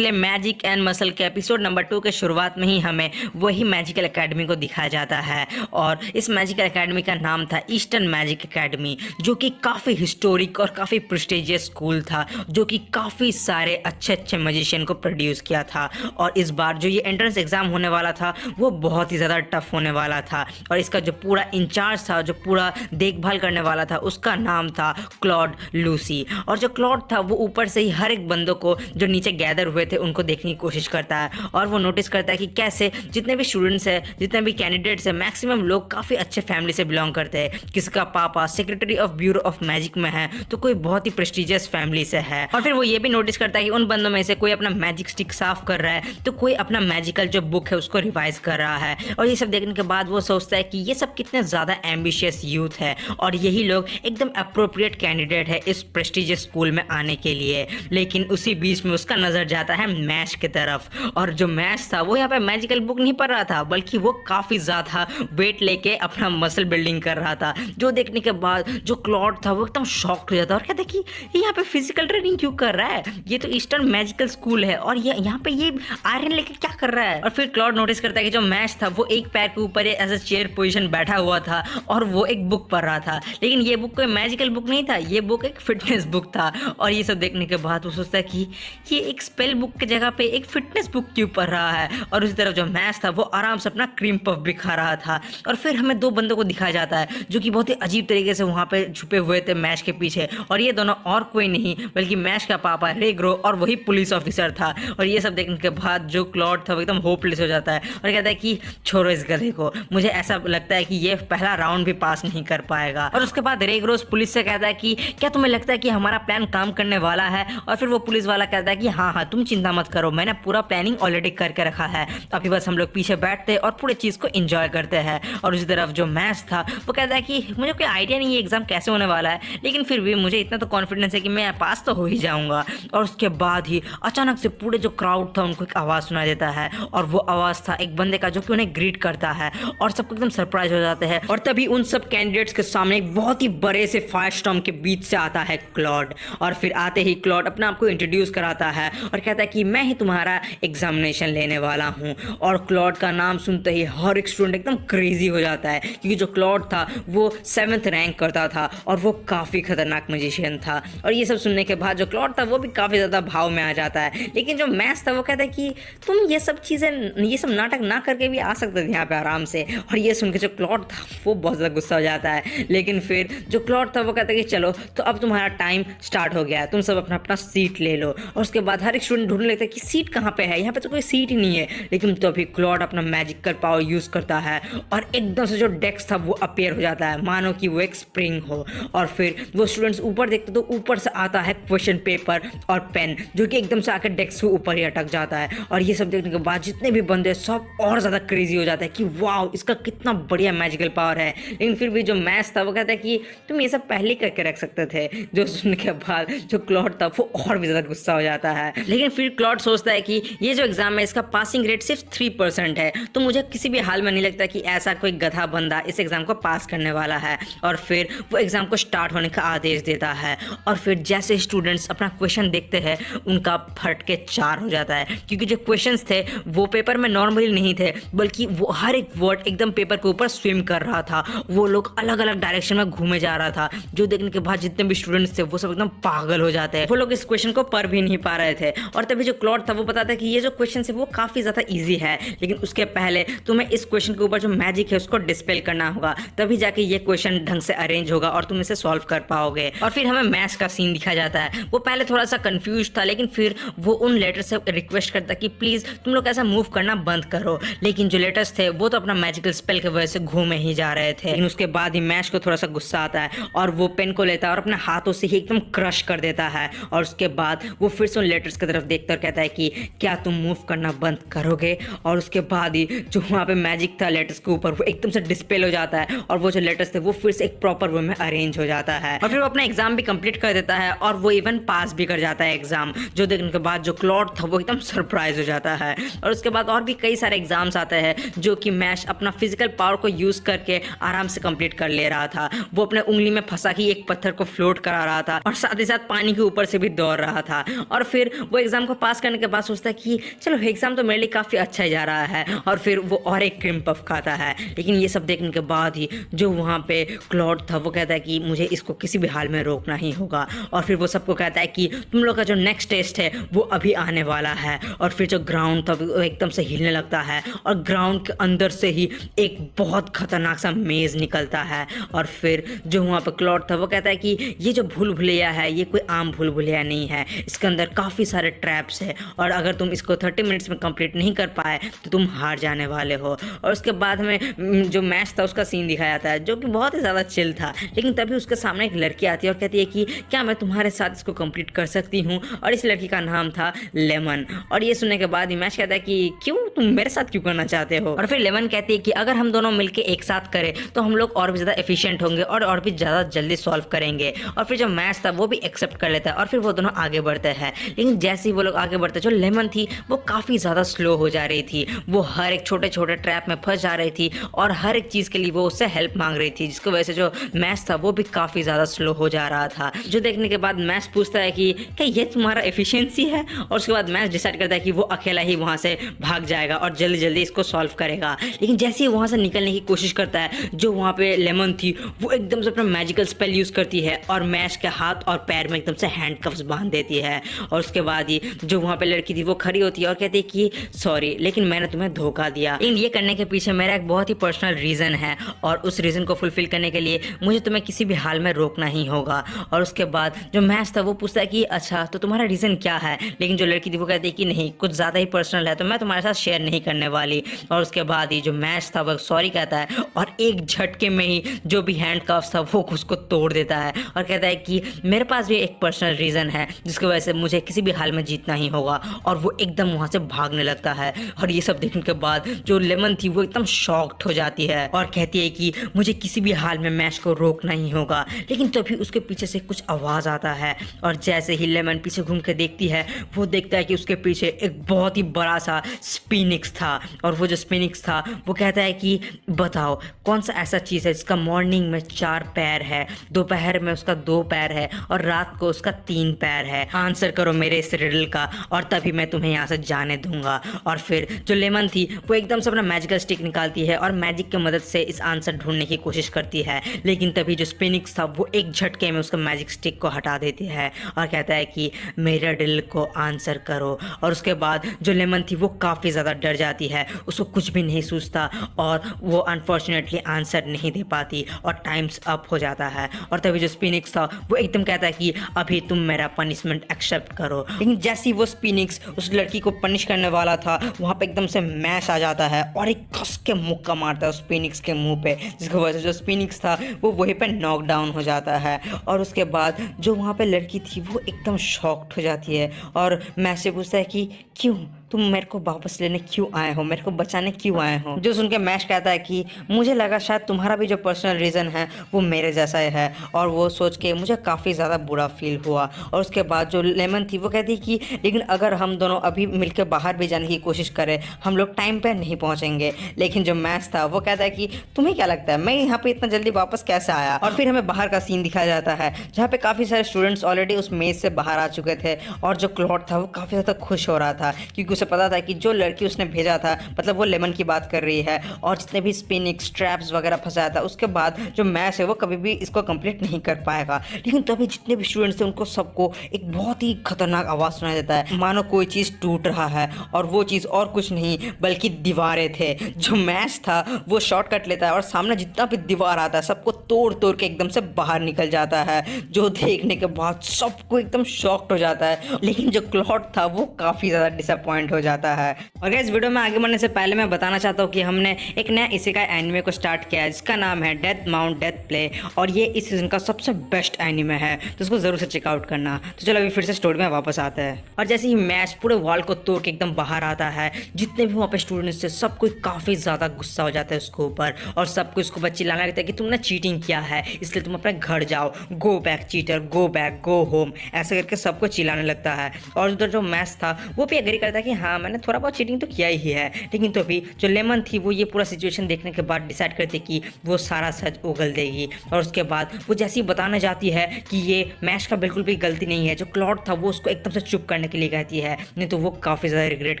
पिछले magic and muscle के episode number 2 के शुरुआत में ही हमें वही मैजिकल एकेडमी को दिखाया जाता है और इस मैजिकल एकेडमी का नाम था ईस्टर्न मैजिक एकेडमी, जो कि काफ़ी हिस्टोरिक और काफ़ी प्रेस्टिजियस स्कूल था, जो कि काफ़ी सारे अच्छे अच्छे मैजिशियन को प्रोड्यूस किया था। और इस बार जो ये एंट्रेंस एग्ज़ाम होने वाला था वो बहुत ही ज़्यादा टफ होने वाला था और इसका जो पूरा इंचार्ज था, जो पूरा देखभाल करने वाला था, उसका नाम था क्लॉड लूसी। और जो क्लॉड था वो ऊपर से ही हर एक बंदों को जो नीचे गैदर हुए थे उनको देखने की कोशिश करता है और वो नोटिस करता है कि कैसे जितने भी स्टूडेंट्स हैं, जितने भी कैंडिडेट्स हैं, मैक्सिमम लोग काफ़ी अच्छे फैमिली से बिलोंग करते हैं। किसका पापा secretary of bureau of magic में है तो कोई बहुत ही प्रेस्टिजियस फैमिली से है। और फिर वो ये भी नोटिस करता है कि उन बंदों में से कोई अपना मैजिक स्टिक साफ कर रहा है तो कोई अपना मैजिकल जो बुक है उसको रिवाइज कर रहा है। और ये सब देखने के बाद वो सोचता है कि ये सब कितने ज़्यादा एम्बिशियस यूथ है और यही लोग एकदम अप्रोप्रिएट कैंडिडेट है इस प्रेस्टिजियस स्कूल में आने के लिए। लेकिन उसी बीच में उसका नज़र जाता है मैश की तरफ और जो मैश था वो यहाँ पे मैजिकल बुक नहीं पढ़ रहा था, बल्कि वो काफ़ी ज़्यादा वेट लेके अपना मसल बिल्डिंग कर रहा था। जो देखने के बाद जो क्लॉड था वो एकदम शॉक्ड हो जाता है और कहता है कि ये यहाँ पे फिजिकल ट्रेनिंग क्यों कर रहा है, ये तो ईस्टर्न मैजिकल स्कूल है और ये यहाँ पे ये आयरन लेके क्या कर रहा है। और फिर क्लॉड नोटिस करता है कि जो मैश था वो एक पैर के ऊपर एज अ चेयर पोजिशन बैठा हुआ था और वो एक बुक पढ़ रहा था। लेकिन ये बुक कोई मैजिकल बुक नहीं था, ये बुक एक फिटनेस बुक था। और ये सब देखने के बाद वो सोचता है कि ये एक स्पेल बुक की जगह पे एक फिटनेस बुक क्यों पढ़ रहा है। और उसी तरफ जो मैच था वो आराम से अपना क्रीम पफ भी खा रहा था। और फिर हमें दो बंदों को दिखाया जाता है जो कि बहुत ही अजीब तरीके से वहाँ पे छुपे हुए थे मैच के पीछे, और ये दोनों और कोई नहीं बल्कि मैच का पापा रे ग्रो और वही पुलिस ऑफिसर था। और ये सब देखने के बाद जो क्लॉड था वो एकदम होपलेस हो जाता है और कहता है कि छोड़ो इस गधे को, मुझे ऐसा लगता है कि ये पहला राउंड भी पास नहीं कर पाएगा। और उसके बाद रे ग्रो पुलिस से कहता है कि क्या तुम्हें लगता है कि हमारा प्लान काम करने वाला है। और फिर वो पुलिस वाला कहता है कि हाँ हाँ तुम चिंता मत करो, मैंने पूरा प्लानिंग ऑलरेडी करके रखा है, अभी बस हम लोग पीछे बैठते और पूरे चीज़ को एंजॉय करते हैं। और उसी तरफ जो मैच था वो कहता है कि मुझे कोई आइडिया नहीं है एग्जाम कैसे होने वाला है, लेकिन फिर भी मुझे इतना तो कॉन्फिडेंस है कि मैं पास तो हो ही जाऊंगा। और उसके बाद ही अचानक से पूरे जो क्राउड था उनको एक आवाज़ सुनाई देता है और वो आवाज़ था एक बंदे का जो कि उन्हें ग्रीट करता है और सबको एकदम सरप्राइज हो जाते हैं। और तभी उन सब कैंडिडेट्स के सामने एक बहुत ही बड़े से फायर स्टॉर्म के बीच से आता है क्लॉड। और फिर आते ही क्लॉड अपना आपको इंट्रोड्यूस कराता है और कहता है कि मैं ही तुम्हारा एग्जामिनेशन लेने वाला हूँ। और क्लॉड का नाम सुनते ही हर एक स्टूडेंट एकदम क्रेजी हो जाता है, क्योंकि जो क्लॉड था वो 7th रैंक करता था और वो काफ़ी खतरनाक मैजिशियन था। और ये सब सुनने के बाद जो क्लॉड था वो भी काफ़ी ज़्यादा भाव में आ जाता है। लेकिन जो मैच था वो कहता है कि तुम ये सब चीज़ें, ये सब नाटक ना करके भी आ सकते थे यहाँ पे आराम से। और ये सुन के जो क्लॉड था वो बहुत ज़्यादा गुस्सा हो जाता है। लेकिन फिर जो क्लॉड था वो कहता है कि चलो तो अब तुम्हारा टाइम स्टार्ट हो गया है, तुम सब अपना अपना सीट ले लो। और उसके बाद हर एक स्टूडेंट ढूंढने लगता है कि सीट कहाँ पे है, यहाँ पे तो कोई सीट ही नहीं है। लेकिन तो अभी क्लॉड अपना मैजिकल पावर यूज़ करता है और एकदम से जो डेस्क था वो अपीयर हो जाता है, मानो कि वो एक स्प्रिंग हो। और फिर वो स्टूडेंट्स ऊपर देखते तो ऊपर से आता है क्वेश्चन पेपर और पेन, जो कि एकदम से आकर डेस्क के ऊपर ही अटक जाता है। और ये सब देखने के बाद जितने भी बंदे सब और ज़्यादा क्रेजी हो जाता है कि वाह इसका कितना बढ़िया मैजिकल पावर है। लेकिन फिर भी जो मैच था वो कहता है कि तुम ये सब पहले करके रख सकते थे। जो सुनने के बाद जो क्लॉड था वो और भी ज़्यादा गुस्सा हो जाता है। लेकिन फिर क्लॉड सोचता है कि ये जो एग्जाम है इसका पासिंग रेट सिर्फ 3% है, तो मुझे किसी भी हाल में नहीं लगता कि ऐसा कोई गधा बंदा इस एग्जाम को पास करने वाला है। और फिर वो एग्जाम को स्टार्ट होने का आदेश देता है। और फिर जैसे स्टूडेंट्स अपना क्वेश्चन देखते हैं उनका फट के 4 हो जाता है, क्योंकि जो क्वेश्चंस थे वो पेपर में नॉर्मली नहीं थे, बल्कि वो हर एक वर्ड एकदम पेपर के ऊपर स्विम कर रहा था। वो लोग अलग अलग डायरेक्शन में घूमे जा रहा था, जो देखने के बाद जितने भी स्टूडेंट्स थे वो सब एकदम पागल हो जाते हैं। वो लोग इस क्वेश्चन को पढ़ भी नहीं पा रहे थे। और तभी जो क्लॉड था वो बताता है कि ये जो क्वेश्चन है वो काफ़ी ज़्यादा ईजी है, लेकिन उसके पहले तुम्हें इस क्वेश्चन के ऊपर जो मैजिक है उसको डिस्पेल करना होगा, तभी जाके ये क्वेश्चन ढंग से अरेंज होगा और तुम इसे सॉल्व कर पाओगे। और फिर हमें मैथ्स का सीन दिखाया जाता है। वो पहले थोड़ा सा कंफ्यूज था, लेकिन फिर वो उन लेटर से रिक्वेस्ट करता कि प्लीज़ तुम लोग ऐसा मूव करना बंद करो। लेकिन जो लेटर्स थे वो तो अपना मैजिकल स्पेल की वजह से घूमे ही जा रहे थे। लेकिन उसके बाद ही मैच को थोड़ा सा गुस्सा आता है और वो पेन को लेता है और अपने हाथों से ही एकदम क्रश कर देता है। और उसके बाद वो फिर से उन लेटर्स की तरफ देखता और कहता है कि क्या तुम मूव करना बंद करोगे। और उसके बाद ही जो वहाँ पे मैजिक था लेटर्स के ऊपर वो एकदम से डिस्पेल हो जाता है और वो जो लेटर्स थे वो फिर से एक प्रॉपर वे में अरेंज हो जाता है। और फिर वो अपना एग्जाम भी कंप्लीट कर देता है और वो इवन पास भी कर जाता है एग्जाम, जो देखने के बाद जो क्लॉड था वो एकदम सरप्राइज हो जाता है। और उसके बाद और भी कई सारे एग्जाम्स आते हैं जो कि मैश अपना फिजिकल पावर को यूज़ करके आराम से कंप्लीट कर ले रहा था। वो अपने उंगली में फंसा के एक पत्थर को फ्लोट करा रहा था और साथ ही साथ पानी के ऊपर से भी दौड़ रहा था। और फिर वो एग्जाम को पास करने के बाद सोचता है कि चलो एग्जाम तो मेरे लिए काफ़ी अच्छा ही जा रहा है, और फिर वो और एक क्रीम पफ खाता है। लेकिन ये सब देखने के बाद ही जो वहाँ पे क्लॉड था वो कहता है कि मुझे इसको किसी भी हाल में रोकना ही होगा, और फिर वो सबको कहता है कि तुम लोग का जो नेक्स्ट टेस्ट है वो अभी आने वाला है। और फिर जो ग्राउंड था वो एकदम से हिलने लगता है, और ग्राउंड के अंदर से ही एक बहुत खतरनाक सा मेज़ निकलता है। और फिर जो वहाँ पर क्लॉड था वो कहता है कि ये जो भूल भुलैया है ये कोई आम भूल भुलैया नहीं है, इसके अंदर काफ़ी सारे ट्रैप्स है, और अगर तुम इसको 30 मिनट्स में कंप्लीट नहीं कर पाए तो तुम हार जाने वाले हो। और उसके बाद में जो मैच था उसका सीन दिखाया जाता है, जो कि बहुत ही ज़्यादा चिल था। लेकिन तभी उसके सामने एक लड़की आती है और कहती है कि क्या मैं तुम्हारे साथ इसको कंप्लीट कर सकती हूँ। और इस लड़की का नाम था लेमन। और ये सुनने के बाद ही मैच कहता है कि क्यों, तुम मेरे साथ क्यों करना चाहते हो। और फिर लेमन कहती है कि अगर हम दोनों मिलकर एक साथ करें तो हम लोग और भी ज़्यादा एफिशिएंट होंगे और भी ज़्यादा जल्दी सॉल्व करेंगे। और फिर जो मैच था वो भी एक्सेप्ट कर लेता है, और फिर वो दोनों आगे बढ़ते हैं। लेकिन जैसे ही वो लोग आगे बढ़ते, जो लेमन थी वो काफ़ी ज़्यादा स्लो हो जा रही थी। वो हर एक छोटे छोटे ट्रैप में फंस जा रही थी, और हर एक चीज़ के लिए वो उससे हेल्प मांग रही थी, जिसकी वजह से जो मैच था वो भी काफ़ी ज़्यादा स्लो हो जा रहा था। जो देखने के बाद मैच पूछता है कि क्या ये तुम्हारा एफिशिएंसी है। और उसके बाद मैच डिसाइड करता है कि वो अकेला ही वहाँ से भाग जाएगा और जल्दी जल्दी इसको सॉल्व करेगा। लेकिन जैसे ही वहाँ से निकलने की कोशिश करता है, जो वहाँ पे लेमन थी वो एकदम से अपना मैजिकल स्पेल यूज़ करती है और मैच के हाथ और पैर में एकदम से हैंडकफ्स बांध देती है। और उसके बाद ही जो वहाँ पे लड़की थी वो खड़ी होती है और कहती है कि सॉरी, लेकिन मैंने तुम्हें धोखा दिया। लेकिन ये करने के पीछे मेरा एक बहुत ही पर्सनल रीज़न है, और उस रीज़न को फुलफिल करने के लिए मुझे तुम्हें किसी भी हाल में रोकना ही होगा। और उसके बाद जो मैच था वो पूछता है कि अच्छा तो तुम्हारा रीज़न क्या है। लेकिन जो लड़की थी वो कहती है कि नहीं, कुछ ज़्यादा ही पर्सनल है तो मैं तुम्हारे साथ शेयर नहीं करने वाली। और उसके बाद ही जो मैच था वो सॉरी कहता है, और एक झटके में ही जो भी हैंडकफ्स था वो उसको तोड़ देता है, और कहता है कि मेरे पास भी एक पर्सनल रीज़न है जिसकी वजह से मुझे किसी भी हाल में जीतना ही होगा। और वो एकदम वहाँ से भागने लगता है। और ये सब देखने के बाद जो लेमन थी वो एकदम शॉक्ड हो जाती है और कहती है कि मुझे किसी भी हाल में मैच को रोकना ही होगा। लेकिन तभी उसके पीछे से कुछ आवाज़ आता है, और जैसे ही लेमन पीछे घूम के देखती है वो देखता है कि उसके पीछे एक बहुत ही बड़ा सा स्पिनिक्स था। और वो जो स्पिनिक्स था वो कहता है कि बताओ कौन सा ऐसा चीज़ है जिसका मॉर्निंग में 4 पैर है, दोपहर में उसका 2 पैर है, और रात को उसका 3 पैर है। आंसर करो मेरे इस रिडल का, और तभी मैं तुम्हें यहाँ से जाने दूंगा। और फिर जो लेमन थी वो एकदम से अपना मैजिकल स्टिक निकालती है और मैजिक की मदद से इस आंसर ढूंढने की कोशिश करती है। लेकिन तभी जो स्पिनिक्स था वो एक झटके में उसका मैजिक स्टिक को हटा देती है और कहता है कि मेरे रिडल को आंसर करो। और उसके बाद जो लेमन थी वो काफ़ी ज़्यादा डर जाती है, उसको कुछ भी नहीं सूझता, और वो अनफॉर्चुनेटली आंसर नहीं दे पाती और टाइम्स अप हो जाता है। और तभी जो स्पिनिक्स था वो एकदम कहता है कि अभी तुम मेरा पनिशमेंट एक्सेप्ट करो। लेकिन जैसे ही वो स्पिनिक्स उस लड़की को पनिश करने वाला था वहाँ पे एकदम से मैच आ जाता है और एक कस के मुक्का मारता है उस स्पिनिक्स के मुंह पे, जिसकी वजह से जो स्पिनिक्स था वो वहीं पे नॉक डाउन हो जाता है। और उसके बाद जो वहाँ पे लड़की थी वो एकदम शॉक्ड हो जाती है और मैच से पूछता है कि क्यों तुम मेरे को वापस लेने क्यों आए हो, मेरे को बचाने क्यों आए हो। जो सुन के मैच कहता है कि मुझे लगा शायद तुम्हारा भी जो पर्सनल रीज़न है वो मेरे जैसा ही है, और वो सोच के मुझे काफ़ी ज़्यादा बुरा फील हुआ। और उसके बाद जो लेमन थी वो कहती कि लेकिन अगर हम दोनों अभी मिलकर बाहर भी जाने की कोशिश करें हम लोग टाइम पर नहीं पहुँचेंगे। लेकिन जो मैच था वो कहता है कि तुम्हें क्या लगता है मैं यहाँ पर इतना जल्दी वापस कैसे आया। और फिर हमें बाहर का सीन दिखाया जाता है जहाँ पे काफ़ी सारे स्टूडेंट्स ऑलरेडी उस मेज से बाहर आ चुके थे, और जो क्लॉड था वो काफ़ी ज़्यादा खुश हो रहा था क्योंकि उसे पता था कि जो लड़की उसने भेजा था मतलब वो लेमन की बात कर रही है, और जितने भी स्पिनिक स्ट्रैप्स वगैरह फंसाया था उसके बाद जो मैच है वो कभी भी इसको कंप्लीट नहीं कर पाएगा। लेकिन तभी जितने भी स्टूडेंट्स थे उनको सबको एक बहुत ही खतरनाक आवाज़ सुनाई देता है, मानो कोई चीज़ टूट रहा है, और वो चीज़ और कुछ नहीं बल्कि दीवारें थे। जो मैच था वो शॉर्टकट लेता है और सामने जितना भी दीवार आता है सबको तोड़ तोड़ के एकदम से बाहर निकल जाता है, जो देखने के बाद सबको एकदम शॉक्ड हो जाता है। लेकिन जो क्लॉड था वो काफ़ी ज़्यादा डिसअपॉइंट हो जाता है। और इस वीडियो में आगे बढ़ने से पहले मैं बताना चाहता हूँ कि हमने एक नया इसेकाई एनिमे को स्टार्ट किया है जिसका नाम है डेथ माउंट डेथ प्ले, और ये इस सीजन का सबसे बेस्ट एनिमे है, तो उसको ज़रूर से चेकआउट करना। तो चलो अभी फिर से स्टोरी में वापस आते हैं। और जैसे ही मैच पूरे वॉल को तोड़ के एकदम बाहर आता है, जितने भी वहाँ पे स्टूडेंट्स थे सब कोई काफ़ी ज़्यादा गुस्सा हो जाता है उसके ऊपर, और सबको उसको बच्चे चिल्लाने लगता है कि तुमने चीटिंग किया है इसलिए तुम अपने घर जाओ, go back cheater, go back, go home, ऐसे करके सबको चिल्लाने लगता है। और उधर जो मैच था वो भी एग्री करता है कि हाँ मैंने थोड़ा बहुत चीटिंग तो किया ही है। लेकिन तो अभी जो लेमन थी वो ये पूरा सिचुएशन देखने के बाद डिसाइड करती कि वो सारा सच उगल देगी। और उसके बाद वो जैसे ही बताने जाती है कि ये मैश का बिल्कुल भी गलती नहीं है, जो क्लॉड था वो उसको एकदम से चुप करने के लिए कहती है, नहीं तो वो काफ़ी ज़्यादा रिग्रेट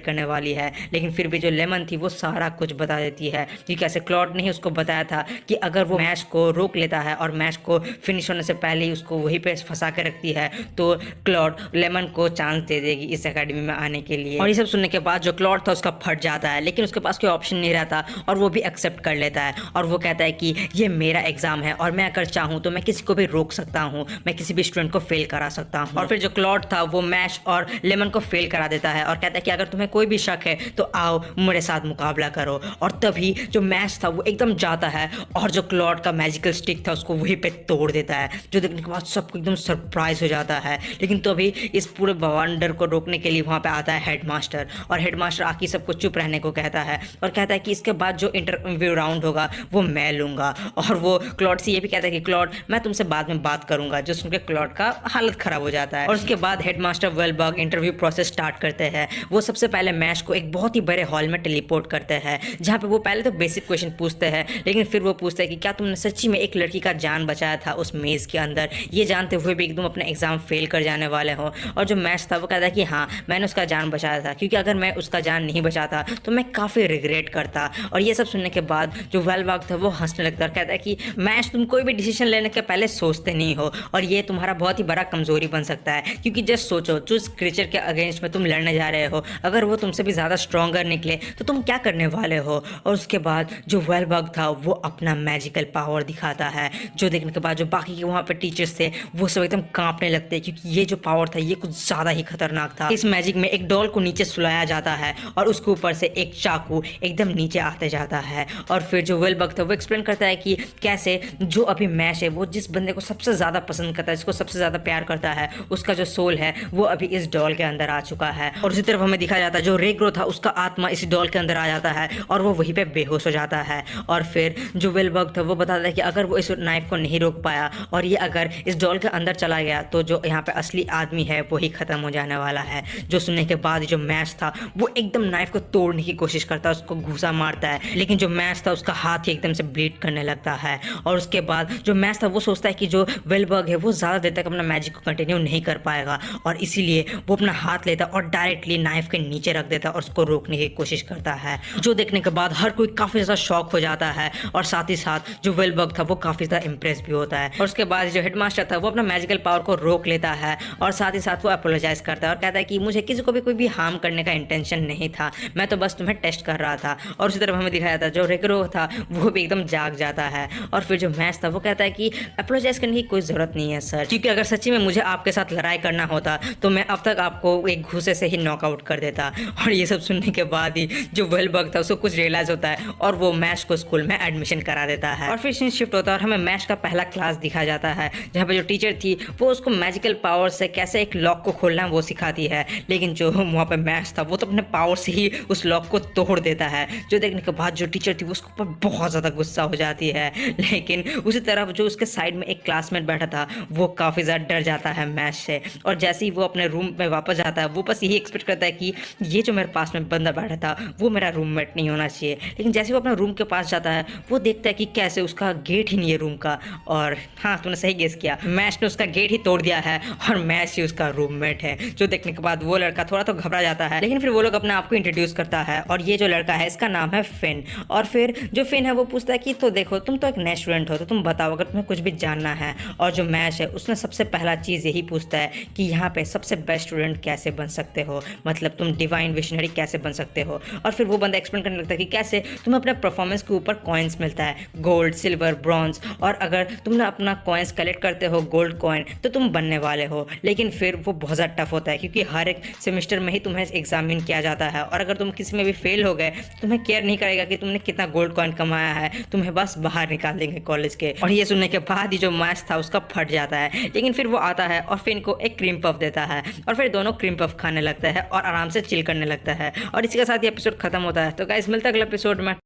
करने वाली है। लेकिन फिर भी जो लेमन थी वो सारा कुछ बता देती है कि कैसे क्लॉड ने ही उसको बताया था कि अगर वो मैश को रोक लेता है और मैश को फिनिश होने से पहले ही उसको वहीं पे फंसा के रखती है तो क्लॉड लेमन को चांस दे देगी इस एकेडमी में आने के लिए। और ये सब सुनने के बाद जो क्लॉड था उसका फट जाता है, लेकिन उसके पास कोई ऑप्शन नहीं रहता और वो भी एक्सेप्ट कर लेता है। और वो कहता है कि ये मेरा एग्जाम है और मैं अगर चाहूँ तो मैं किसी को भी रोक सकता हूँ, मैं किसी भी स्टूडेंट को फेल करा सकता हूँ। और फिर जो क्लॉड था वो मैश और लेमन को फेल करा देता है और कहता है कि अगर तुम्हें कोई भी शक है तो आओ मेरे साथ मुकाबला करो। और तभी जो मैश था वो एकदम जाता है और जो क्लॉड का मैजिकल स्टिक था उसको वहीं पे तोड़ देता है, जो देखने के बाद सबको एकदम सरप्राइज हो जाता है। लेकिन तो अभी इस पूरे बवंडर को रोकने के लिए वहाँ पे आता है हेडमास्टर, और हेडमास्टर आके सबको चुप रहने को कहता है और कहता है कि इसके बाद जो इंटरव्यू राउंड होगा वो मैं लूँगा। और वो क्लॉड से ये भी कहता है कि क्लॉड मैं तुमसे बाद में बात करूँगा, जो सुनकर क्लॉड का हालत ख़राब हो जाता है। और उसके बाद हेडमास्टर वेलबग इंटरव्यू प्रोसेस स्टार्ट करते हैं। वो सबसे पहले मैश को एक बहुत ही बड़े हॉल में टेलीपोर्ट करते हैं, जहाँ पे वो पहले तो बेसिक क्वेश्चन पूछते हैं, लेकिन फिर वो पूछते हैं कि क्या तुमने सच्ची में एक लड़की का जान बचाया था उस मेज़ के अंदर, ये जानते हुए भी एकदम अपने एग्जाम फेल कर जाने वाले हो। और जो मैश था वो कहता है कि हाँ मैंने उसका जान बचाया था, क्योंकि अगर मैं उसका जान नहीं बचाता तो मैं काफ़ी रिग्रेट करता। और ये सब सुनने के बाद जो वेलबग था वो हंसने लगता है, कहता है कि मैश तुम कोई भी डिसीजन लेने के पहले सोचते नहीं हो और ये तुम्हारा बहुत ही बड़ा कमजोरी बन सकता है, क्योंकि जस्ट सोचो जो इस क्रीचर के अगेंस्ट में तुम लड़ने जा रहे हो, अगर वो तुमसे भी ज़्यादा स्ट्रॉन्गर निकले तो तुम क्या करने वाले हो। और उसके बाद जो वेलबग था वो अपना मैजिकल पावर दिखाता है, जो देखने के बाद जो बाकी के वहाँ पे टीचर्स थे वो सब एकदम कांपने लगते हैं, क्योंकि ये जो पावर था ये कुछ ज़्यादा ही खतरनाक था। इस मैजिक में एक डॉल को नीचे सुलाया जाता है और उसके ऊपर से एक चाकू एकदम नीचे आते जाता है। और फिर जो वेलबग था वो एक्सप्लेन करता है कि कैसे जो अभी मैश है वो जिस बंदे को सबसे ज़्यादा पसंद करता है, जिसको सबसे ज़्यादा प्यार करता है, उसका जो सोल है वो अभी इस डॉल के अंदर आ चुका है। और उसी तरफ हमें दिखाया जाता है जो रेग्रो था उसका आत्मा इस डॉल के अंदर आ जाता है और वो वहीं पे बेहोश हो जाता है। और फिर जो वेलबग था वो बताता है कि अगर वो इस नाइफ को नहीं रोक पाया और ये अगर इस डॉल के अंदर चला गया तो जो यहाँ पे असली आदमी है वही ख़त्म हो जाने वाला है। जो सुनने के बाद जो मैश था वो एकदम नाइफ को तोड़ने की कोशिश करता है, उसको घूसा मारता है, लेकिन जो मैश था उसका हाथ ही एकदम से ब्लीड करने लगता है। और उसके बाद जो मैश था वो सोचता है कि जो वेलबग है वो ज़्यादा देर तक अपना मैजिक को कंटिन्यू नहीं कर पाएगा, और इसीलिए वो अपना हाथ लेता और डायरेक्टली नाइफ के नीचे रख देता और उसको रोकने की कोशिश करता है, जो देखने के बाद हर कोई काफ़ी ज़्यादा शॉक हो जाता है। और साथ ही साथ जो वेलबग था वो काफ़ी ज़्यादा इंप्रेस भी होता है। और उसके बाद जो हेडमास्टर था वो अपना मैजिकल पावर को रोक लेता है और साथ ही साथ वो अपोलोजाइज करता है और कहता है कि मुझे किसी को भी कोई भी हार्म करने का इंटेंशन नहीं था, मैं तो बस तुम्हें टेस्ट कर रहा था। और उसी तरफ हमें दिखाया था जो रेग्रो था वो भी एकदम जाग जाता है। और फिर जो मैश था वो कहता है कि अपोलोजाइज करने की कोई ज़रूरत नहीं है सर, क्योंकि अगर सच्ची में मुझे आपके साथ लड़ाई करना होता तो मैं अब तक आपको एक घूसे से ही नॉकआउट कर देता। और ये सब सुनने के बाद ही जो वेलबग था उसको कुछ रियलाइज होता है और वो मैश को स्कूल में एडमिशन करा देता है। और फिर सीन शिफ्ट होता है और हमें मैश का पहला क्लास दिखाया जाता है, जहाँ पे जो टीचर थी वो उसको मैजिकल पावर से कैसे एक लॉक को खोलना है वो सिखाती है, लेकिन जो वहाँ पे मैश था वो तो अपने पावर से ही उस लॉक को तोड़ देता है, जो देखने के बाद जो टीचर थी वो उसके ऊपर बहुत ज़्यादा गुस्सा हो जाती है। लेकिन उसी तरफ जो उसके साइड में एक क्लासमेट बैठा था वो काफ़ी ज़्यादा डर जाता है मैश से, और जैसे ही वो अपने रूम में वापस जाता है वो बस यही एक्सपेक्ट करता है कि ये जो मेरे पास में बंदा बैठा था वो मेरा रूममेट नहीं होना चाहिए। लेकिन जैसे वो अपने रूम के पास जाता है वो देखता है कि कैसे उसका गेट ही नहीं है रूम का, और हाँ तूने सही गेस किया, मैश ने उसका गेट ही तोड़ दिया है और मैश ही उसका रूममेट है। जो देखने के बाद वो लड़का थोड़ा तो घबरा जाता है, लेकिन फिर वो लोग अपने आप को इंट्रोड्यूस करता है और ये जो लड़का है इसका नाम है फिन। और फिर जो फिन है वो पूछता है कि तो देखो तुम तो एक नए स्टूडेंट हो तो तुम बताओ अगर तुम्हें कुछ भी जानना है। और जो मैश है उसने सबसे पहला चीज़ यही पूछता है कि यहाँ पे सबसे बेस्ट स्टूडेंट कैसे बन सकते हो, मतलब तुम डिवाइन विशनरी कैसे बन सकते हो। और फिर वो बंदा एक्सप्लेन करने लगता है कि कैसे तुम्हें अपने परफॉर्मेंस के ऊपर कॉइन्स मिलता है, गोल्ड सिल्वर ब्रॉन्ज, और अगर तुम अपना कॉइन्स कलेक्ट करते हो गोल्ड कॉइन तो तुम बनने वाले हो। लेकिन फिर वो बहुत ज़्यादा टफ होता है क्योंकि हर एक सेमेस्टर में ही तुम्हें एग्जामिन किया जाता है, और अगर तुम किसी में भी फेल हो गए तुम्हें केयर नहीं करेगा कि तुमने कितना गोल्ड कॉइन कमाया है, तुम्हें बस बाहर निकाल देंगे कॉलेज के। और ये सुनने के बाद ही जो मैच था उसका फट जाता है, लेकिन फिर वो आता है और फिर इनको एक क्रीम पफ देता है और फिर दोनों क्रीम पफ खाने लगता है और आराम से चिल करने लगता है। और इसी के साथ ये एपिसोड खत्म होता है। तो गाइस मिलता है अगले एपिसोड में।